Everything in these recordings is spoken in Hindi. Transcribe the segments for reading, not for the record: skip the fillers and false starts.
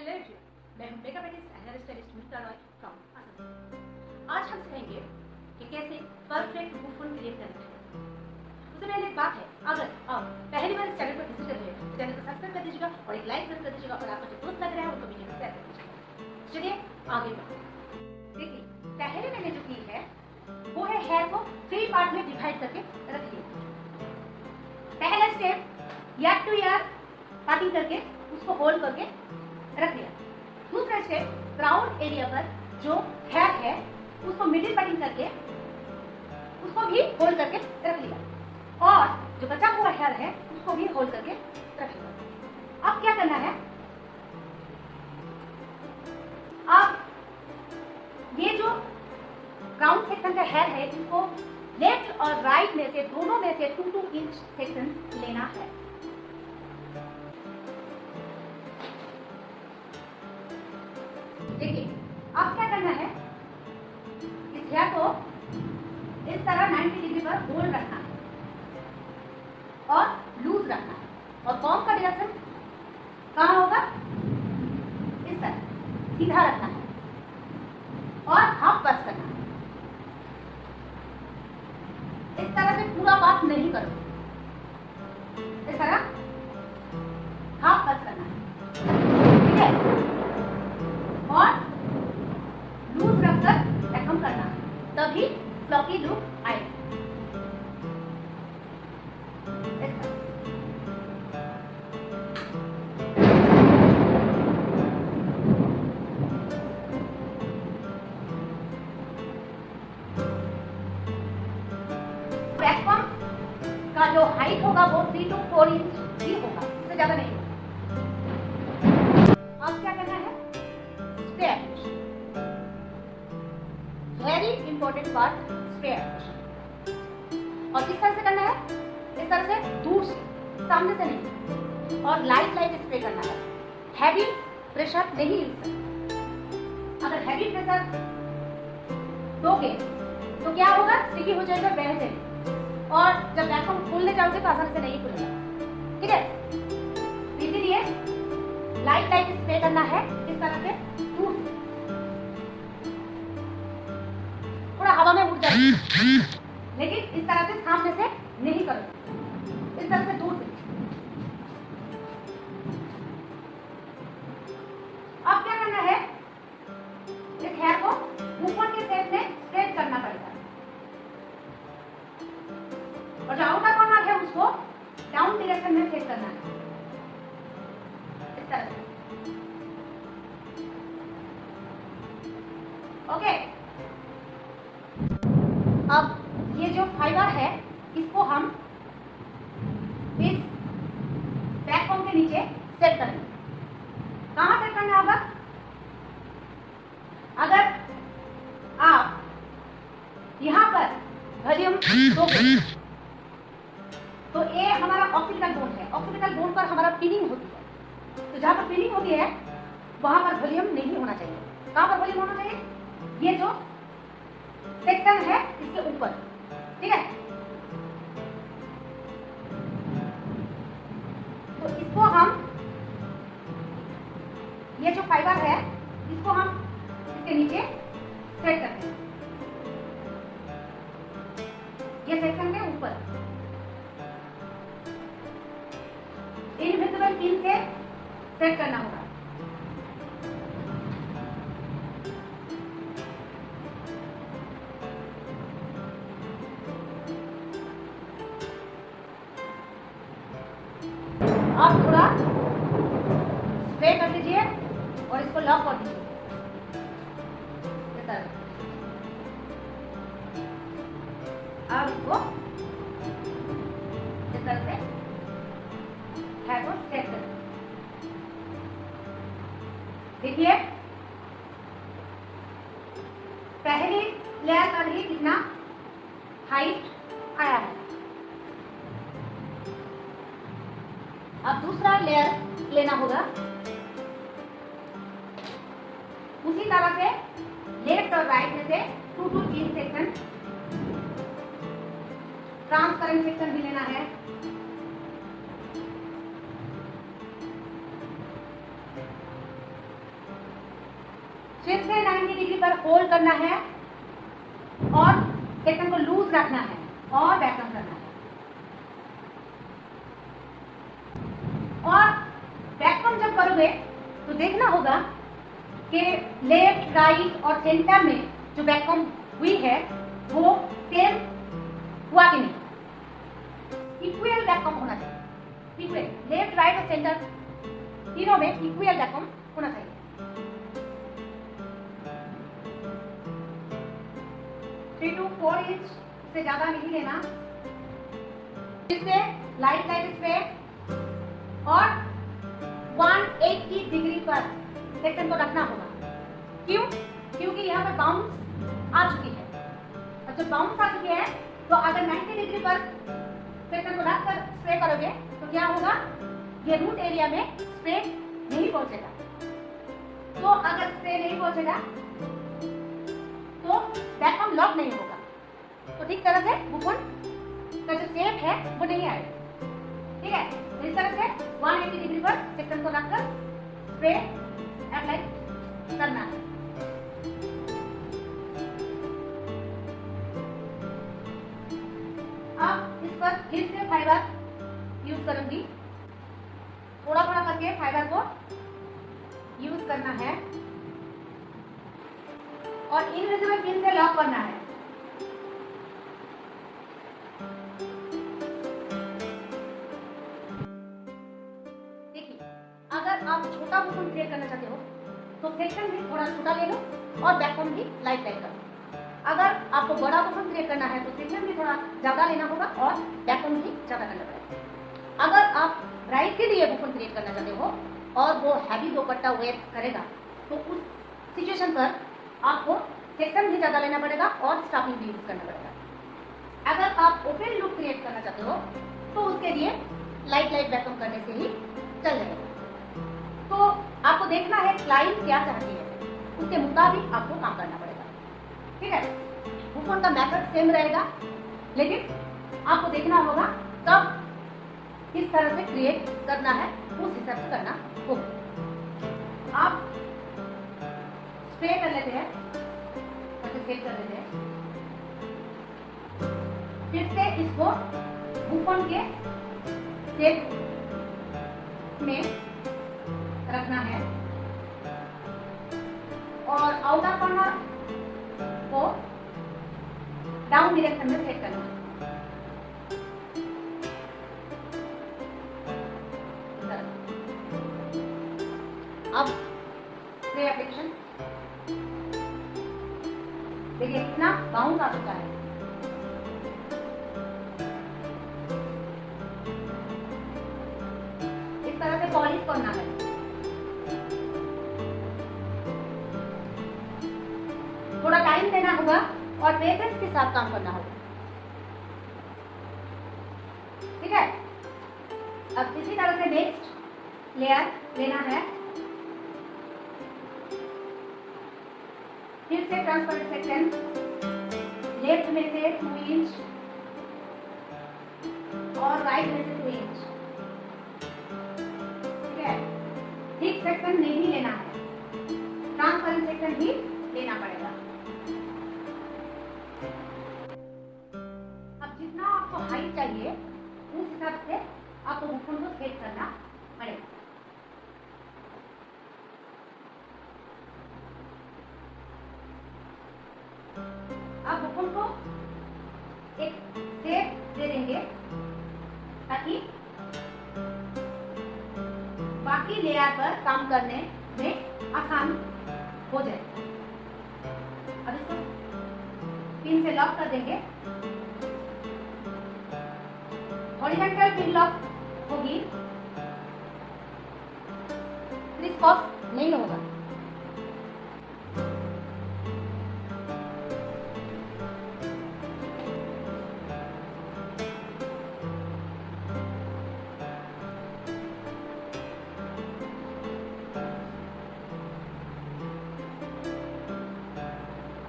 एलर्जी। मैं हूं makeup artist and hair stylist Mitra Roy from Assam. आज हम सीखेंगे कि कैसे परफेक्ट बुफन क्रिएट करना है। उससे पहले एक बात है, अगर आप पहली बार इस चैनल पर विजिट कर रहे हैं तो चैनल को सब्सक्राइब कर दीजिएगा और एक लाइक जरूर कर दीजिएगा और आपका जो दोस्त लग रहा है उनको वीडियो शेयर कर दीजिएगा। चलिए आगे बढ़ते हैं। देखिए, पहले मैंने जो की है वो है हेयर को 3 पार्ट में डिवाइड करके रख दिया। पहला step ear to ear parting करके उसको होल्ड करके रख दिया। दूसरा स्टेप क्राउन एरिया पर जो हेयर है उसको मिडिल कटिंग करके उसको भी होल्ड करके रख लिया और जो बचा हुआ हेयर है उसको भी होल्ड करके रख लिया। अब क्या करना है, अब ये जो क्राउन सेक्शन का हेयर है इसको लेफ्ट और राइट में से दोनों में से 2-2 इंच सेक्शन लेना है। देखिए, अब क्या करना है, इस हेयर को इस तरह 90 डिग्री पर होल्ड रखना है और लूज रखना है और कॉम्ब का डायरेक्शन कहाँ होगा, इस तरह सीधा रखना है और हाफ बस करना है। इस तरह से पूरा बात नहीं करो, इस तरह हाफ बस करना है, ठीक है, और लूज रखकर बैकम करना है, तभी फ्लॉकी लुक आएगा। बैकम का जो हाइट होगा वो 3 to 4 इंच ही होगा, इससे ज्यादा नहीं। अब क्या करना है, step very important part spare. और किस तरह से करना है, इस तरह से दूर से, सामने से नहीं, और लाइट लाइट स्प्रे करना है। हैवी प्रेशर नहीं यूज करना। अगर हैवी प्रेशर दोगे तो क्या होगा, स्टिकी हो जाएगा, बह जाएगा और जब वैक्यूम खोलने जाओगे तो आसानी से नहीं खुलेगा, ठीक है। इसीलिए लाइट लाइट स्प्रे करना है, इस तरह से दूर से, थोड़ा हवा में उड़ जाए, लेकिन इस तरह से सामने से नहीं करो, इस तरह से दूर से। अब क्या करना है, इस हेयर को ऊपर के शेप में स्ट्रेट करना पड़ेगा और जो आउटर कॉर्नर है उसको डाउन डायरेक्शन में सेट करना है, इस तरह से। ओके, अब ये जो फाइबर है इसको हम इस बैकबोन के नीचे सेट करेंगे। कहां सेट करना होगा, अगर आप यहां पर वॉल्यूम दोगे तो ये हमारा ऑक्सीपिटल बोन है, ऑक्सीपिटल बोन पर हमारा पिनिंग होती है, तो जहां पर पिनिंग होती है वहां पर वॉल्यूम नहीं होना चाहिए। कहां पर वॉल्यूम होना चाहिए, ये जो सेक्शन है इसके ऊपर, ठीक है। तो इसको हम, ये जो फाइबर है इसको हम इसके नीचे सेट करते हैं, ये सेक्शन के ऊपर इनविजिबल पिन से सेट करना होगा। आप थोड़ा स्प्रे कर दीजिए और इसको लॉक कर दीजिए, इस तरह। अब इसको इस तरह से हेयर को सेट कर देखिए, पहली लेयर पर ही कितना हाइट आया है। अब दूसरा लेयर लेना होगा, उसी तरह से लेफ्ट और राइट में से 2-2 इंच सेक्शन, ट्रांसपेरेंट सेक्शन भी लेना है। फिर से 90 डिग्री पर होल्ड करना है और सेक्शन को लूज रखना है और वैक्यूम करना है। और वैक्यूम जब करोगे तो देखना होगा कि लेफ्ट राइट और सेंटर में जो वैक्यूम हुई है वो सेम हुआ कि नहीं, इक्वल वैक्यूम होना चाहिए। इक्वल लेफ्ट राइट और सेंटर तीनों में इक्वल वैक्यूम होना चाहिए। 3 to 4 इंच से ज्यादा नहीं लेना। इससे लाइट स्प्रे और 180 डिग्री पर सेक्शन को रखना होगा। क्यों? क्योंकि यहाँ पर बाउंस आ चुकी है और जब बाउंस आ चुकी है तो अगर 90 डिग्री पर सेक्शन को रखकर स्प्रे करोगे तो क्या होगा, ये रूट एरिया में स्प्रे नहीं पहुंचेगा। तो अगर स्प्रे नहीं पहुंचेगा तो वैक्यूम लॉक नहीं होगा, तो ठीक तरह से बुफन का जो शेप है वो नहीं आएगा। ठीक है, इस तरह से 180 डिग्री पर सेक्शन को रखकर स्प्रे अप्लाई करना है। अब इस पर फिर से फाइबर यूज करूंगी। थोड़ा थोड़ा करके फाइबर को यूज करना है और इनविजिबल पिन से लॉक करना है। देखिए, अगर आप छोटा बुफन क्रिएट करना चाहते हो तो सेक्शन भी थोड़ा छोटा ले लो और वैक्यूम भी लाइट करो। अगर आपको बड़ा बुफन क्रिएट करना है तो सेक्शन भी थोड़ा ज्यादा लेना होगा और वैक्यूम भी ज्यादा करना पड़ेगा। अगर आप ब्राइड के लिए बुफन क्रिएट करना चाहते हो और वो हैवी दुपट्टा वेयर करेगा तो उस सिचुएशन पर आपको सेक्शन भी ज्यादा लेना पड़ेगा और स्टाफिंग भी यूज करना पड़ेगा। अगर आप ओपन लुक क्रिएट करना चाहते हो तो उसके लिए लाइट वैक्यूम करने से ही चल जाएगा। तो आपको देखना है क्लाइंट क्या चाहती है, उसके मुताबिक आपको काम करना पड़ेगा। ठीक है, बुफन का मेथड सेम रहेगा लेकिन आपको देखना होगा कब किस तरह से क्रिएट करना है, उस हिसाब से करना होगा। आप स्प्रे कर लेते हैं, सेट कर लेते हैं, फिर से इसको बुफन के शेप में रखना है और आउटर कॉर्नर को डाउन डायरेक्शन में सेट करना है। अब स्प्रे एप्लीकेशन देखिए कितना बाउंस आ चुका है। इस तरह से पॉलिश करना है। थोड़ा टाइम देना होगा और पेशेंस के साथ काम करना होगा। ठीक है, अब इसी तरह से नेक्स्ट लेयर लेना है। फिर से ट्रांसपेरेंट सेक्शन लेफ्ट में से 2 इंच और राइट में से 2 इंच। ठीक है, थिक सेक्शन नहीं लेना है, ट्रांसपेरेंट सेक्शन ही लेना पड़ेगा। अब जितना आपको हाइट चाहिए उस हिसाब से आपको बुफन को सेट करना पड़ेगा। आप बुफन को एक शेप दे देंगे ताकि बाकी लेयर पर काम करने में आसान हो जाए। अब इसको पिन से लॉक कर देंगे। हॉरिजॉन्टल पिन लॉक होगी, क्रिस क्रॉस नहीं होगा।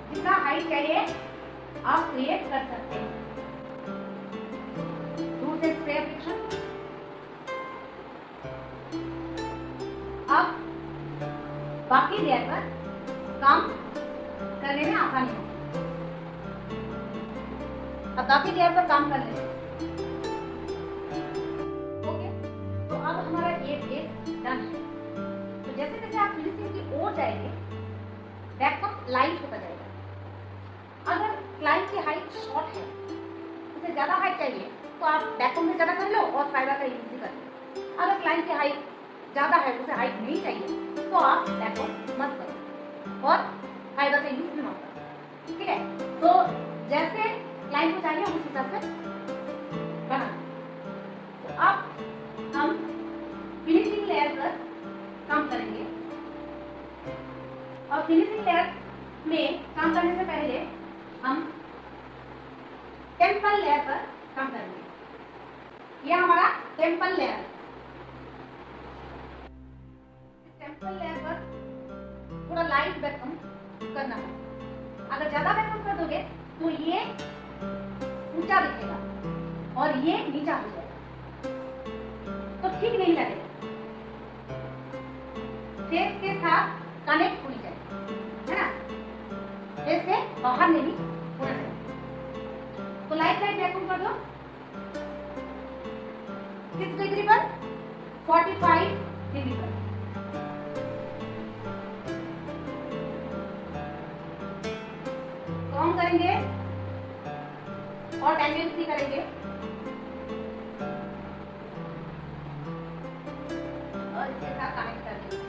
जितना हाइट चाहिए आप क्रिएट कर सकते हैं। दूर से स्प्रे एप्लीकेशन। अब बाकी लेयर पर काम करने में आसानी होगी। अब बाकी लेयर पर काम कर लेते हैं। ओके, तो अब हमारा ये फेस डन है। तो जैसे जैसे आप फिनिशिंग की ओर जाएंगे, बैकअप लाइट होता जाएगा। अगर क्लाइंट की हाइट शॉर्ट है, उसे ज्यादा हाइट चाहिए, तो आप बैकअप में ज्यादा कर लो और फाइबर का यूज भी कर लो। अगर क्लाइंट की हाइट ज्यादा है, उसे हाइट नहीं चाहिए, तो आप बैकअप मत करो और फाइबर का यूज भी मत करो। ठीक है, तो जैसे क्लाइंट को चाहिए उस हिसाब से बना। तो अब हम फिनिशिंग लेयर पर काम करेंगे, और फिनिशिंग लेयर में काम करने से पहले हम टेम्पल लेयर पर काम करेंगे। यह हमारा टेम्पल लेयर है। टेम्पल लेयर पर थोड़ा लाइट बैकअम करना है। अगर ज्यादा बैकअम कर दोगे तो ये ऊंचा दिखेगा और ये नीचा हो जाएगा, तो ठीक नहीं लगेगा। फेस के साथ कनेक्ट होनी चाहिए, है ना, फेस से बाहर नहीं होना चाहिए। तो लाइट बैकअम कर दो। किस डिग्री पर? 45 डिग्री पर। कम करेंगे और टेंडेंसी करेंगे, और इसके साथ कनेक्ट कर देंगे।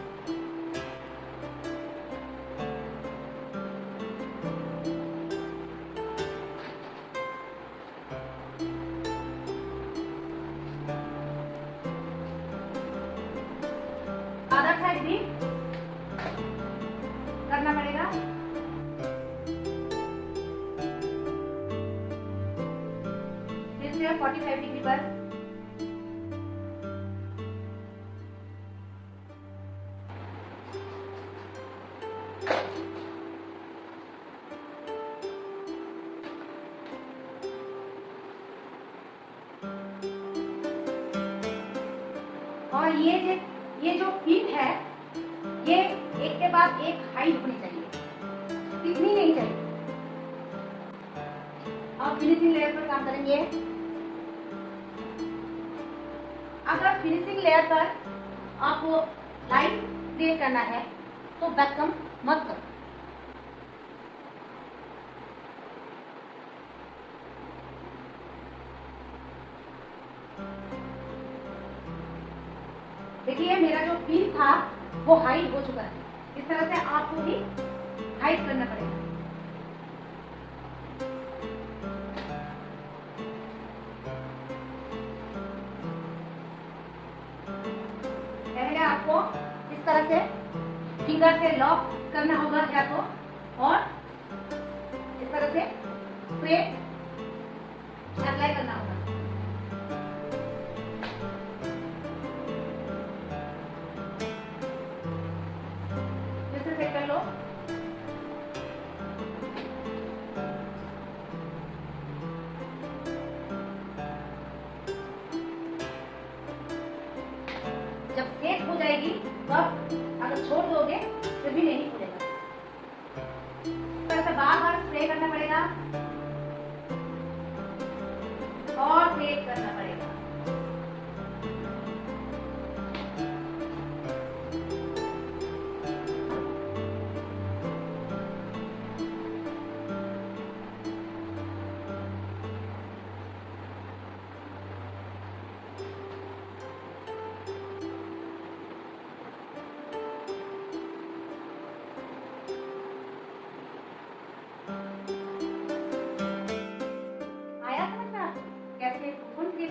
अदर साइड भी करना पड़ेगा। फिर से 45 डिग्री पर और ये जो पिन है, ये एक के बाद एक हाइट होनी चाहिए, इतनी नहीं चाहिए। अब फिनिशिंग लेयर पर काम करेंगे। अगर फिनिशिंग लेयर पर आपको लाइन क्रिएट करना है तो बैकअम मत करो। देखिए मेरा जो पिन था वो हाइट हो चुका है। इस तरह से आपको भी हाइट करना पड़ेगा। पहले आपको इस तरह से फिंगर से लॉक करना होगा या तो, और इस तरह से स्प्रे अप्लाई करना होगा। कर लो। जब सेट हो जाएगी तब अगर छोड़ दोगे तो भी नहीं खुलेगा। तो ऐसा बार बार स्प्रे करना पड़ेगा और सेट करना पड़ेगा।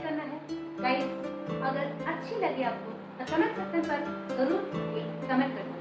करना है गाइस। अगर अच्छी लगी आपको तो कमेंट सेक्शन पर जरूर कमेंट करें।